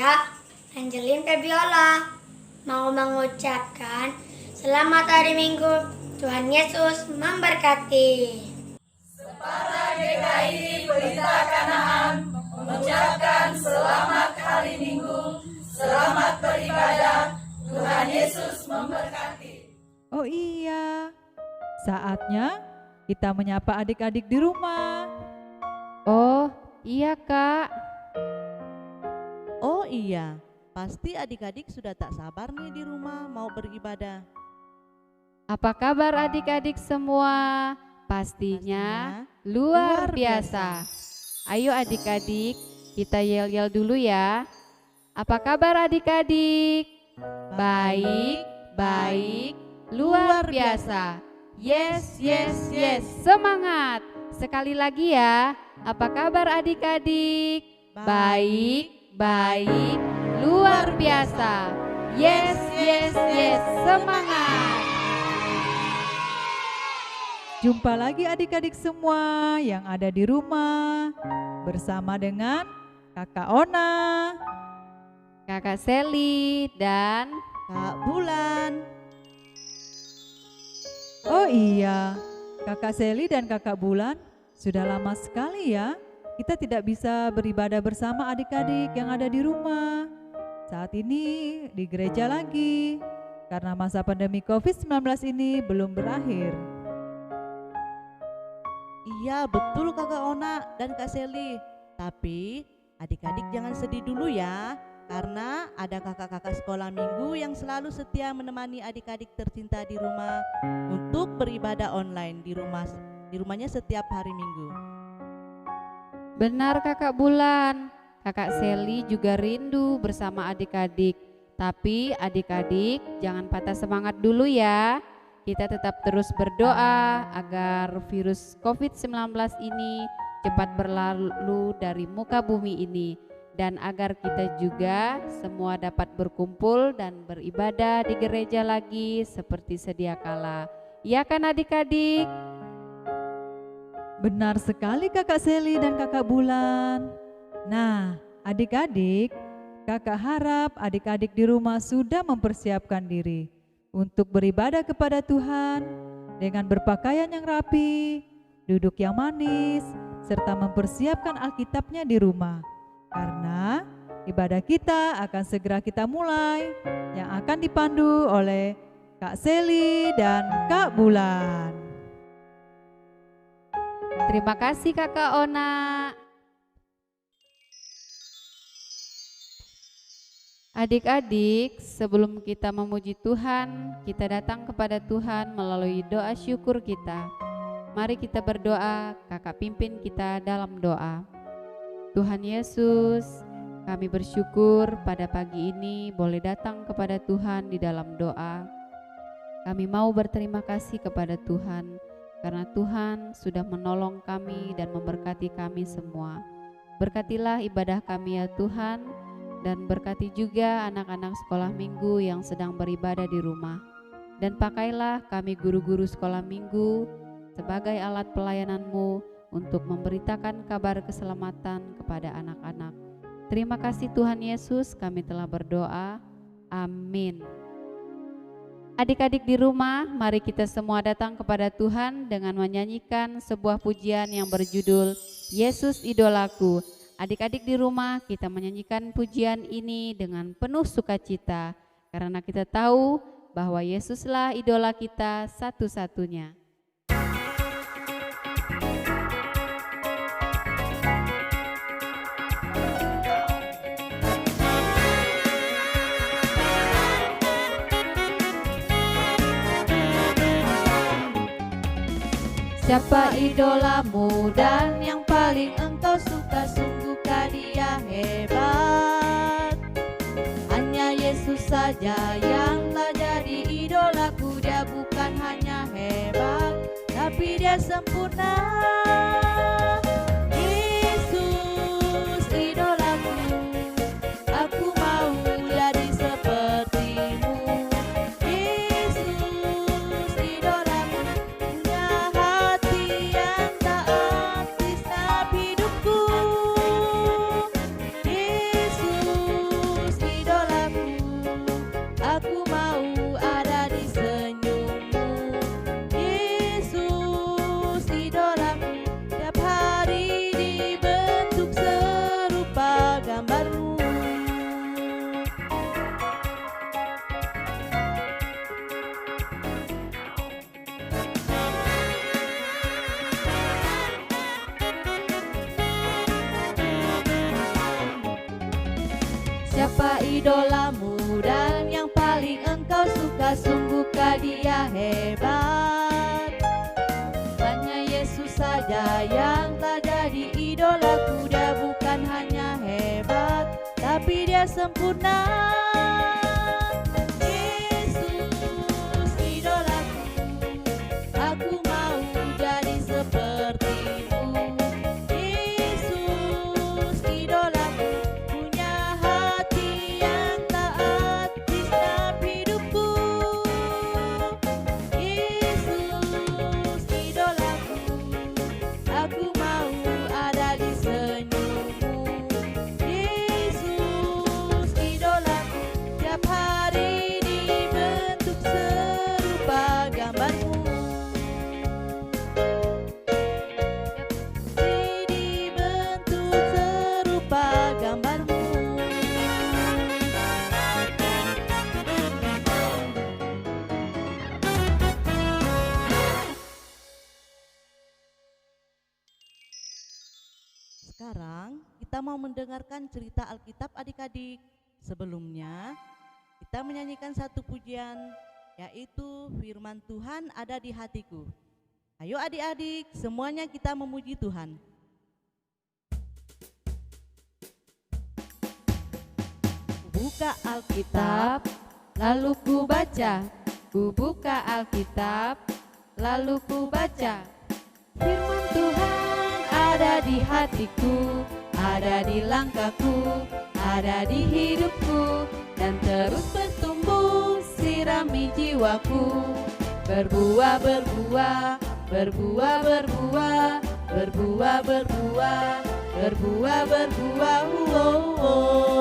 saya Angelin Febiola mau mengucapkan selamat hari Minggu. Tuhan Yesus memberkati. Separa GKI Pelita Kanaan mengucapkan selamat hari Minggu, selamat beribadah. Tuhan Yesus memberkati. Oh iya, saatnya kita menyapa adik-adik di rumah. Oh iya Kak. Oh iya, pasti adik-adik sudah tak sabar nih di rumah mau beribadah. Apa kabar adik-adik semua? Pastinya luar biasa. Ayo adik-adik, kita yel-yel dulu ya. Apa kabar adik-adik? Baik, baik, luar biasa. Yes, yes, yes, semangat. Sekali lagi ya. Apa kabar adik-adik? Baik, baik, luar biasa. Yes, yes, yes, semangat. Jumpa lagi adik-adik semua yang ada di rumah bersama dengan Kakak Ona, Kakak Seli dan Kak Bulan. oh iya, Kakak Seli dan Kakak Bulan, sudah lama sekali ya kita tidak bisa beribadah bersama adik-adik yang ada di rumah. Saat ini di gereja lagi karena masa pandemi COVID-19 ini belum berakhir. Iya betul Kakak Ona dan Kak Seli. Tapi adik-adik jangan sedih dulu ya, karena ada kakak-kakak sekolah minggu yang selalu setia menemani adik-adik tercinta di rumah untuk beribadah online di rumahnya setiap hari Minggu. benar Kakak Bulan. Kakak Seli juga rindu bersama adik-adik. Tapi adik-adik jangan patah semangat dulu ya. Kita tetap terus berdoa agar virus COVID-19 ini cepat berlalu dari muka bumi ini. Dan agar kita juga semua dapat berkumpul dan beribadah di gereja lagi seperti sedia kala. Ya kan adik-adik? Benar sekali Kakak Seli dan Kakak Bulan. Nah, adik-adik, Kakak harap adik-adik di rumah sudah mempersiapkan diri untuk beribadah kepada Tuhan dengan berpakaian yang rapi, duduk yang manis, serta mempersiapkan Alkitabnya di rumah. Karena ibadah kita akan segera kita mulai, yang akan dipandu oleh Kak Seli dan Kak Bulan. Terima kasih Kakak Ona. Adik-adik, sebelum kita memuji Tuhan, kita datang kepada Tuhan melalui doa syukur kita. Mari kita berdoa, Kakak pimpin kita dalam doa. Tuhan Yesus, kami bersyukur pada pagi ini boleh datang kepada Tuhan di dalam doa. Kami mau berterima kasih kepada Tuhan, karena Tuhan sudah menolong kami dan memberkati kami semua. Berkatilah ibadah kami ya Tuhan, dan berkati juga anak-anak sekolah minggu yang sedang beribadah di rumah. Dan pakailah kami guru-guru sekolah minggu sebagai alat pelayanan-Mu untuk memberitakan kabar keselamatan kepada anak-anak. Terima kasih Tuhan Yesus, kami telah berdoa. Amin. Adik-adik di rumah, mari kita semua datang kepada Tuhan dengan menyanyikan sebuah pujian yang berjudul Yesus Idolaku. Adik-adik di rumah, kita menyanyikan pujian ini dengan penuh sukacita karena kita tahu bahwa Yesuslah idola kita satu-satunya. Siapa idolamu dan yang paling engkau suka? Sungguhkah dia hebat? Hanya Yesus saja yang telah jadi idolaku. Dia bukan hanya hebat, tapi dia sempurna. Yesus idolaku, aku mau jadi sepertimu. Yesus idolaku, punya hati yang taat di setiap hidupku. Yesus Siapa idolamu dan yang paling engkau suka? Sungguhkah dia hebat? Hanya Yesus saja yang tak jadi idolaku. Dia bukan hanya hebat, tapi dia sempurna. Yesus idolaku, aku mau jadi sepertimu. Yesus idolaku, punya hati yang taat di setiap hidupku. Yesus idolaku, aku mau ada di senyummu. Yesus idolaku, tiap hari dibentuk serupa gambarmu. Dibentuk serupa gambarmu. Sekarang kita mau mendengarkan cerita Alkitab adik-adik. Sebelumnya kita menyanyikan satu pujian, yaitu firman Tuhan ada di hatiku. Ayo adik-adik, semuanya kita memuji Tuhan. Buka Alkitab, lalu ku baca. Ku buka Alkitab, lalu ku baca. Firman Tuhan ada di hatiku, ada di langkahku, ada di hidupku, dan terus bertumbuh sirami jiwaku. Berbuah, berbuah, berbuah, berbuah, berbuah, berbuah, berbuah, berbuah, oh, oh.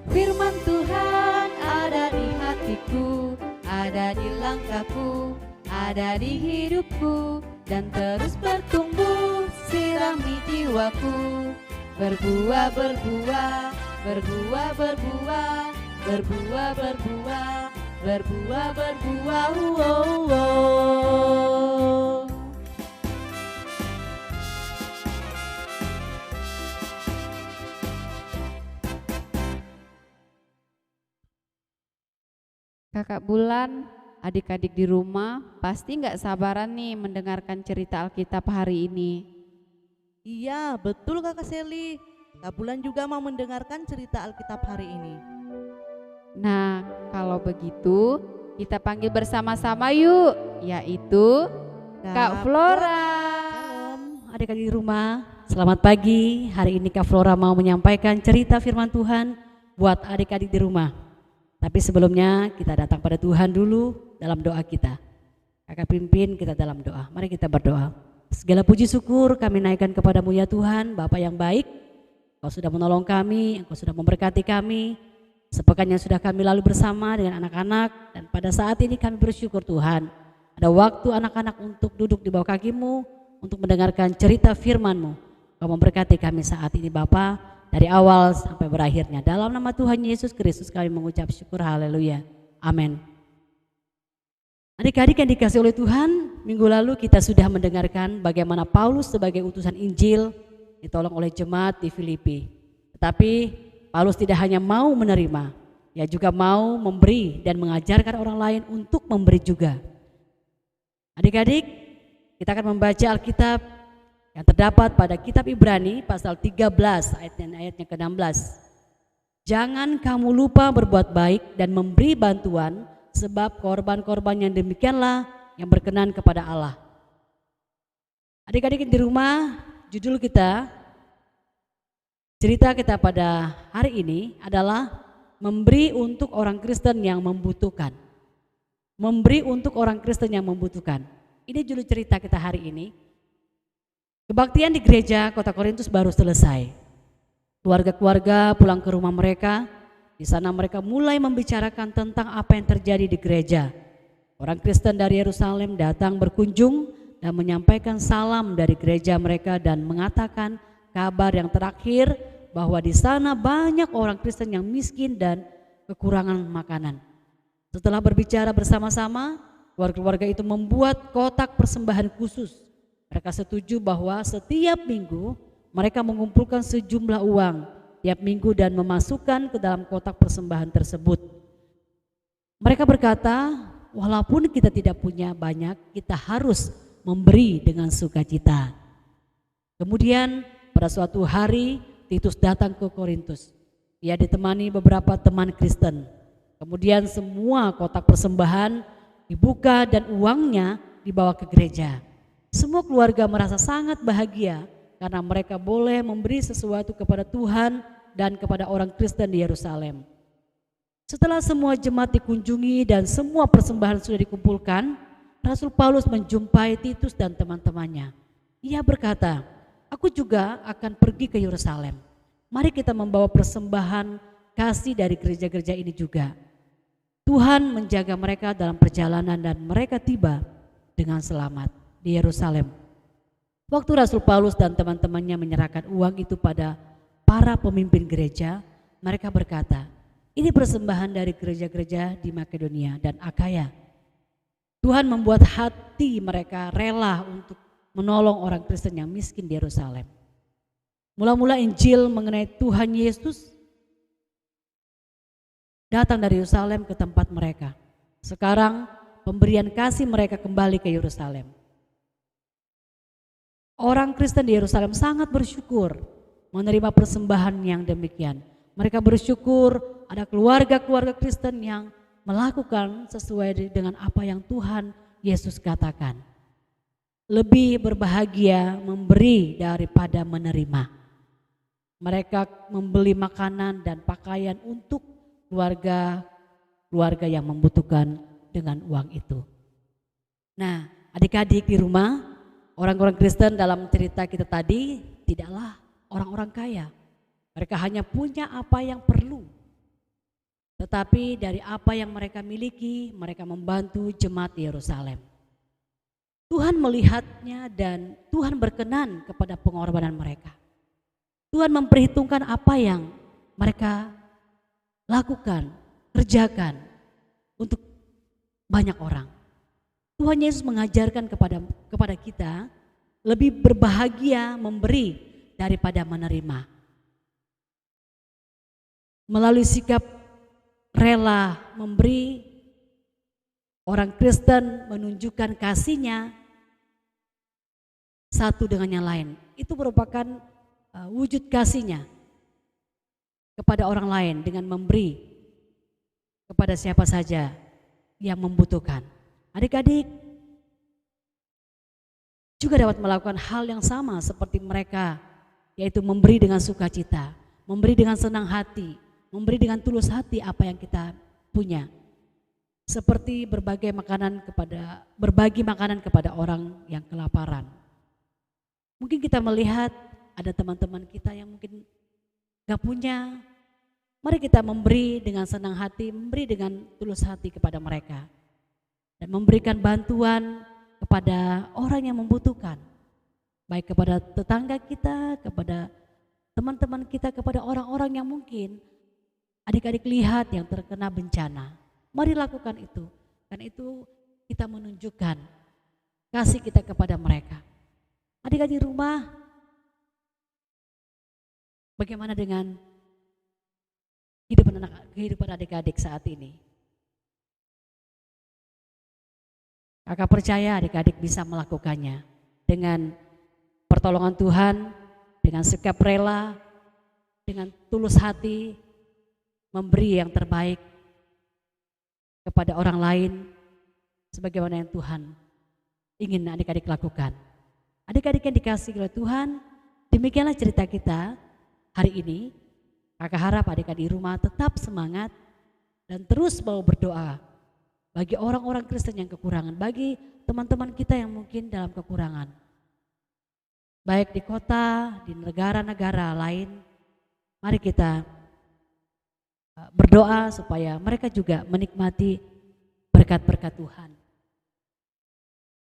Firman Tuhan ada di hatiku, ada di langkahku, ada di hidupku, dan terus bertumbuh sirami jiwaku. Berbuah, berbuah, berbuah, berbuah, berbuah, berbuah, berbuah, berbuah, oh, oh. Kakak Bulan, adik-adik di rumah pasti nggak sabaran nih mendengarkan cerita Alkitab hari ini. Iya, betul Kakak Seli. Kak Bulan juga mau mendengarkan cerita Alkitab hari ini. Nah, kalau begitu kita panggil bersama-sama yuk, yaitu Kak Flora. Shalom adik-adik di rumah, selamat pagi. Hari ini Kak Flora mau menyampaikan cerita firman Tuhan buat adik-adik di rumah. Tapi sebelumnya kita datang pada Tuhan dulu dalam doa kita. Kakak pimpin kita dalam doa. Mari kita berdoa. Segala puji syukur kami naikkan kepadamu ya Tuhan, Bapa yang baik. Engkau sudah menolong kami, Engkau sudah memberkati kami. Sepekan yang sudah kami lalu bersama dengan anak-anak, dan pada saat ini kami bersyukur Tuhan. Ada waktu anak-anak untuk duduk di bawah kaki-Mu, untuk mendengarkan cerita firman-Mu. Engkau memberkati kami saat ini Bapa, dari awal sampai berakhirnya. Dalam nama Tuhan Yesus Kristus kami mengucap syukur, haleluya, amin. Adik-adik yang dikasihi oleh Tuhan, minggu lalu kita sudah mendengarkan bagaimana Paulus sebagai utusan Injil ditolong oleh jemaat di Filipi. Tetapi Paulus tidak hanya mau menerima, ia juga mau memberi dan mengajarkan orang lain untuk memberi juga. Adik-adik, kita akan membaca Alkitab yang terdapat pada kitab Ibrani pasal 13 ayatnya ke-16. Jangan kamu lupa berbuat baik dan memberi bantuan, sebab korban-korban yang demikianlah yang berkenan kepada Allah. Adik-adik di rumah, judul kita, cerita kita pada hari ini adalah memberi untuk orang Kristen yang membutuhkan. Memberi untuk orang Kristen yang membutuhkan. Ini judul cerita kita hari ini. Kebaktian di gereja Kota Korintus baru selesai. Keluarga-keluarga pulang ke rumah mereka. Di sana mereka mulai membicarakan tentang apa yang terjadi di gereja. Orang Kristen dari Yerusalem datang berkunjung dan menyampaikan salam dari gereja mereka dan mengatakan kabar yang terakhir bahwa di sana banyak orang Kristen yang miskin dan kekurangan makanan. Setelah berbicara bersama-sama, keluarga-keluarga itu membuat kotak persembahan khusus Mereka setuju bahwa setiap minggu mereka mengumpulkan sejumlah uang tiap minggu dan memasukkan ke dalam kotak persembahan tersebut. Mereka berkata, walaupun kita tidak punya banyak, kita harus memberi dengan sukacita. Kemudian pada suatu hari Titus datang ke Korintus. Ia ditemani beberapa teman Kristen. Kemudian semua kotak persembahan dibuka dan uangnya dibawa ke gereja. Semua keluarga merasa sangat bahagia karena mereka boleh memberi sesuatu kepada Tuhan dan kepada orang Kristen di Yerusalem. Setelah semua jemaat dikunjungi dan semua persembahan sudah dikumpulkan, Rasul Paulus menjumpai Titus dan teman-temannya. Ia berkata, "Aku juga akan pergi ke Yerusalem. Mari kita membawa persembahan kasih dari gereja-gereja ini juga." Tuhan menjaga mereka dalam perjalanan dan mereka tiba dengan selamat di Yerusalem. Waktu Rasul Paulus dan teman-temannya menyerahkan uang itu pada para pemimpin gereja, mereka berkata, "Ini persembahan dari gereja-gereja di Makedonia dan Akaya." Tuhan membuat hati mereka rela untuk menolong orang Kristen yang miskin di Yerusalem. Mula-mula Injil mengenai Tuhan Yesus datang dari Yerusalem ke tempat mereka. Sekarang pemberian kasih mereka kembali ke Yerusalem. Orang Kristen di Yerusalem sangat bersyukur menerima persembahan yang demikian. Mereka bersyukur ada keluarga-keluarga Kristen yang melakukan sesuai dengan apa yang Tuhan Yesus katakan. Lebih berbahagia memberi daripada menerima. Mereka membeli makanan dan pakaian untuk keluarga yang membutuhkan dengan uang itu. Nah, adik-adik di rumah, orang-orang Kristen dalam cerita kita tadi tidaklah orang-orang kaya. Mereka hanya punya apa yang perlu. Tetapi dari apa yang mereka miliki, mereka membantu jemaat di Yerusalem. Tuhan melihatnya dan Tuhan berkenan kepada pengorbanan mereka. Tuhan memperhitungkan apa yang mereka lakukan, kerjakan untuk banyak orang. Tuhan Yesus mengajarkan kepada kita lebih berbahagia memberi daripada menerima. Melalui sikap rela memberi, orang Kristen menunjukkan kasihnya satu dengan yang lain. Itu merupakan wujud kasihnya kepada orang lain dengan memberi kepada siapa saja yang membutuhkan. Adik-adik juga dapat melakukan hal yang sama seperti mereka, yaitu memberi dengan sukacita, memberi dengan senang hati, memberi dengan tulus hati apa yang kita punya. Seperti berbagi makanan kepada orang yang kelaparan. Mungkin kita melihat ada teman-teman kita yang mungkin gak punya. Mari kita memberi dengan senang hati, memberi dengan tulus hati kepada mereka. Dan memberikan bantuan kepada orang yang membutuhkan. Baik kepada tetangga kita, kepada teman-teman kita, kepada orang-orang yang mungkin adik-adik lihat yang terkena bencana. Mari lakukan itu. Dan itu kita menunjukkan kasih kita kepada mereka. Adik-adik rumah, bagaimana dengan kehidupan adik-adik saat ini? Kakak percaya adik-adik bisa melakukannya dengan pertolongan Tuhan, dengan sikap rela, dengan tulus hati, memberi yang terbaik kepada orang lain sebagaimana yang Tuhan ingin adik-adik lakukan. Adik-adik yang dikasihi oleh Tuhan, demikianlah cerita kita hari ini. Kakak harap adik-adik di rumah tetap semangat dan terus mau berdoa bagi orang-orang Kristen yang kekurangan, bagi teman-teman kita yang mungkin dalam kekurangan. Baik di kota, di negara-negara lain, mari kita berdoa supaya mereka juga menikmati berkat-berkat Tuhan.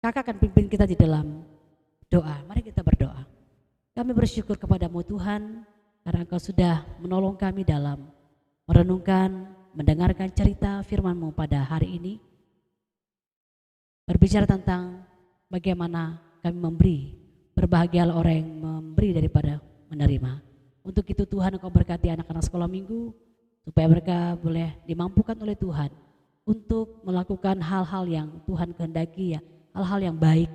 Kakak akan pimpin kita di dalam doa. Mari kita berdoa. Kami bersyukur kepadamu Tuhan, karena Engkau sudah menolong kami dalam merenungkan, mendengarkan cerita firman-Mu pada hari ini. Berbicara tentang bagaimana kami memberi. Berbahagialah orang yang memberi daripada menerima. Untuk itu Tuhan, Engkau berkati anak-anak sekolah minggu, supaya mereka boleh dimampukan oleh Tuhan untuk melakukan hal-hal yang Tuhan kehendaki, ya, hal-hal yang baik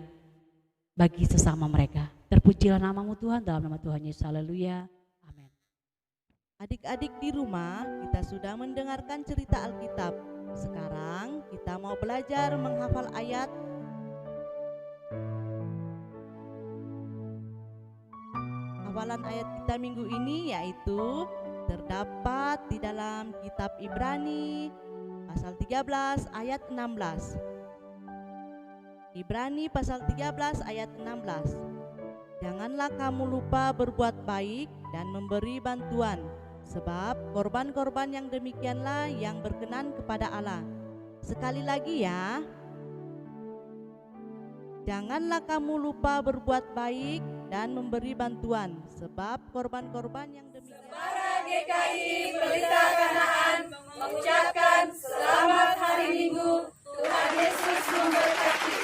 bagi sesama mereka. Terpujilah namamu Tuhan, dalam nama Tuhan Yesus, haleluya, amin. Adik-adik di rumah, kita sudah mendengarkan cerita Alkitab. Sekarang kita mau belajar menghafal ayat. Hafalan ayat kita minggu ini yaitu terdapat di dalam kitab Ibrani pasal 13 ayat 16. Ibrani pasal 13 ayat 16. Janganlah kamu lupa berbuat baik dan memberi bantuan, sebab korban-korban yang demikianlah yang berkenan kepada Allah. Sekali lagi ya. Janganlah kamu lupa berbuat baik dan memberi bantuan, sebab korban-korban yang demikian. Para GKI Pelita Kanaan mengucapkan selamat hari Minggu. Tuhan Yesus memberkati.